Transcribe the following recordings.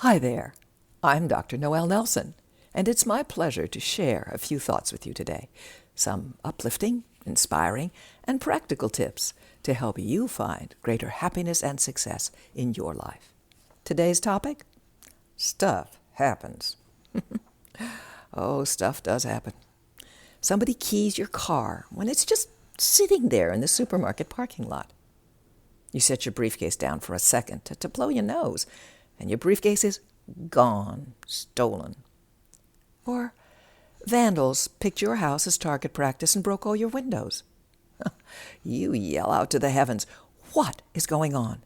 Hi there, I'm Dr. Noel Nelson, and it's my pleasure to share a few thoughts with you today. Some uplifting, inspiring, and practical tips to help you find greater happiness and success in your life. Today's topic? Stuff happens. Oh, stuff does happen. Somebody keys your car when it's just sitting there in the supermarket parking lot. You set your briefcase down for a second to blow your nose, and your briefcase is gone, stolen. Or vandals picked your house as target practice and broke all your windows. You yell out to the heavens, "What is going on?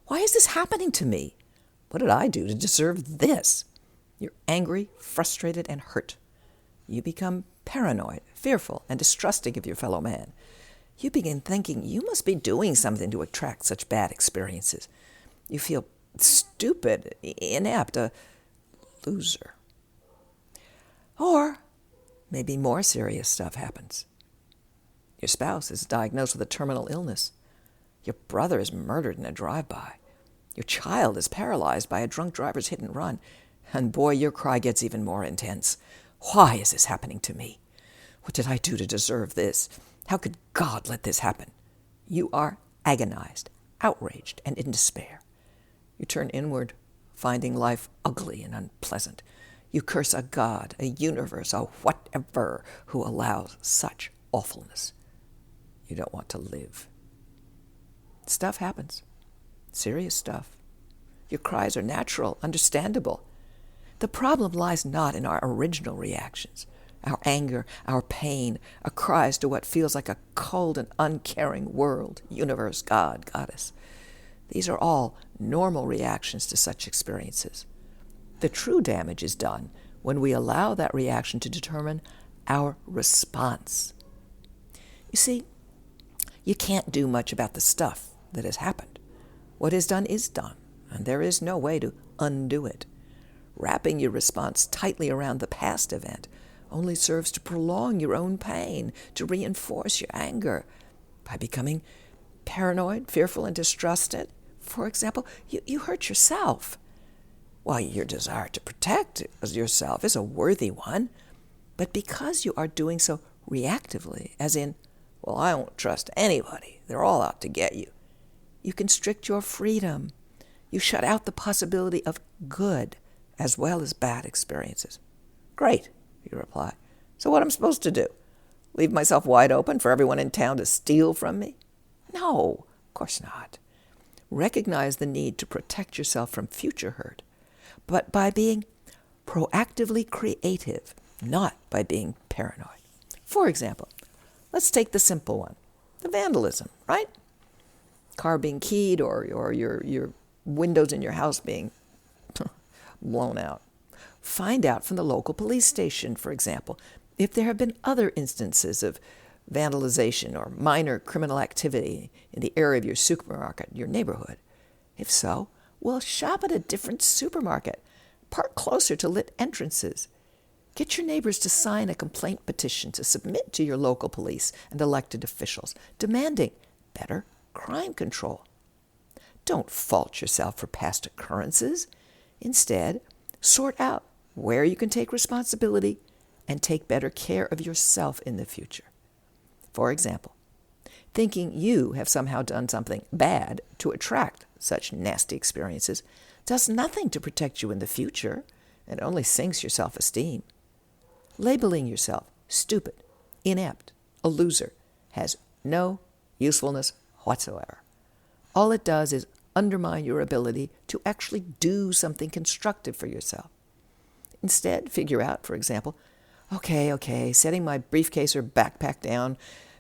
Why is this happening to me? What did I do to deserve this?" You're angry, frustrated, and hurt. You become paranoid, fearful, and distrusting of your fellow man. You begin thinking you must be doing something to attract such bad experiences. You feel stupid, inept, a loser. Or maybe more serious stuff happens. Your spouse is diagnosed with a terminal illness. Your brother is murdered in a drive-by. Your child is paralyzed by a drunk driver's hit and run. And boy, your cry gets even more intense. Why is this happening to me? What did I do to deserve this? How could God let this happen? You are agonized, outraged, and in despair. You turn inward, finding life ugly and unpleasant. You curse a God, a universe, a whatever who allows such awfulness. You don't want to live. Stuff happens. Serious stuff. Your cries are natural, understandable. The problem lies not in our original reactions, our anger, our pain, our cries to what feels like a cold and uncaring world, universe, God, goddess. These are all normal reactions to such experiences. The true damage is done when we allow that reaction to determine our response. You see, you can't do much about the stuff that has happened. What is done, and there is no way to undo it. Wrapping your response tightly around the past event only serves to prolong your own pain, to reinforce your anger. By becoming paranoid, fearful, and distrusted, for example, you hurt yourself. While your desire to protect yourself is a worthy one, but because you are doing so reactively, as in, well, I won't trust anybody, they're all out to get you, you constrict your freedom. You shut out the possibility of good as well as bad experiences. Great, you reply. So what am I supposed to do? Leave myself wide open for everyone in town to steal from me? No, of course not. Recognize the need to protect yourself from future hurt, but by being proactively creative, not by being paranoid. For example, let's take the simple one, the vandalism, right? Car being keyed or your windows in your house being blown out. Find out from the local police station, for example, if there have been other instances of vandalization or minor criminal activity in the area of your supermarket, your neighborhood. If so, well, shop at a different supermarket. Park closer to lit entrances. Get your neighbors to sign a complaint petition to submit to your local police and elected officials, demanding better crime control. Don't fault yourself for past occurrences. Instead, sort out where you can take responsibility and take better care of yourself in the future. For example, thinking you have somehow done something bad to attract such nasty experiences does nothing to protect you in the future and only sinks your self-esteem. Labeling yourself stupid, inept, a loser has no usefulness whatsoever. All it does is undermine your ability to actually do something constructive for yourself. Instead, figure out, for example, okay, setting my briefcase or backpack down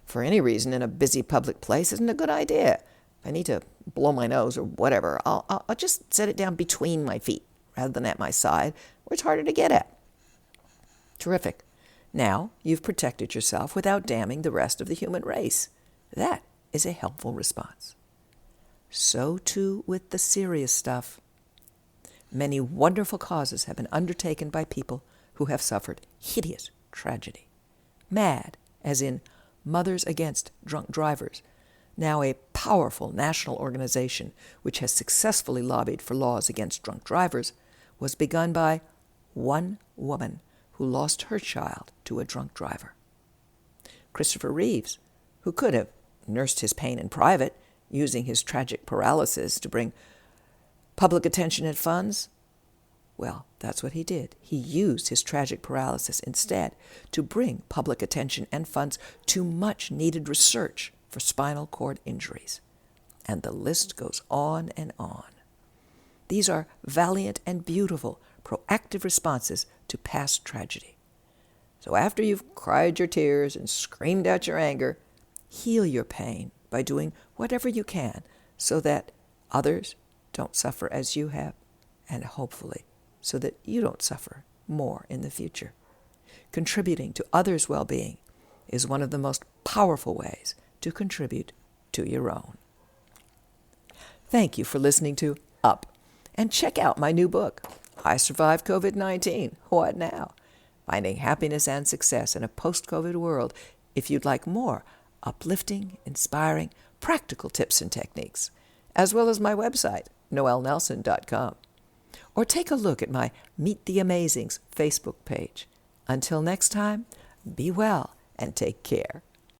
for any reason in a busy public place isn't a good idea. If I need to blow my nose or whatever, I'll just set it down between my feet rather than at my side, where it's harder to get at. Terrific. Now you've protected yourself without damning the rest of the human race. That is a helpful response. So too with the serious stuff. Many wonderful causes have been undertaken by people who have suffered hideous tragedy. MAD, as in Mothers Against Drunk Drivers, now a powerful national organization which has successfully lobbied for laws against drunk drivers, was begun by one woman who lost her child to a drunk driver. Christopher Reeves, who could have nursed his pain in private, using his tragic paralysis to bring public attention and funds, well, that's what he did. He used his tragic paralysis instead to bring public attention and funds to much-needed research for spinal cord injuries. And the list goes on and on. These are valiant and beautiful, proactive responses to past tragedy. So after you've cried your tears and screamed out your anger, heal your pain by doing whatever you can so that others don't suffer as you have, and hopefully so that you don't suffer more in the future. Contributing to others' well-being is one of the most powerful ways to contribute to your own. Thank you for listening to Up, and check out my new book, I Survived COVID-19, What Now? Finding Happiness and Success in a Post-COVID World, if you'd like more uplifting, inspiring, practical tips and techniques, as well as my website, noelnelson.com. Or take a look at my Meet the Amazings Facebook page. Until next time, be well and take care.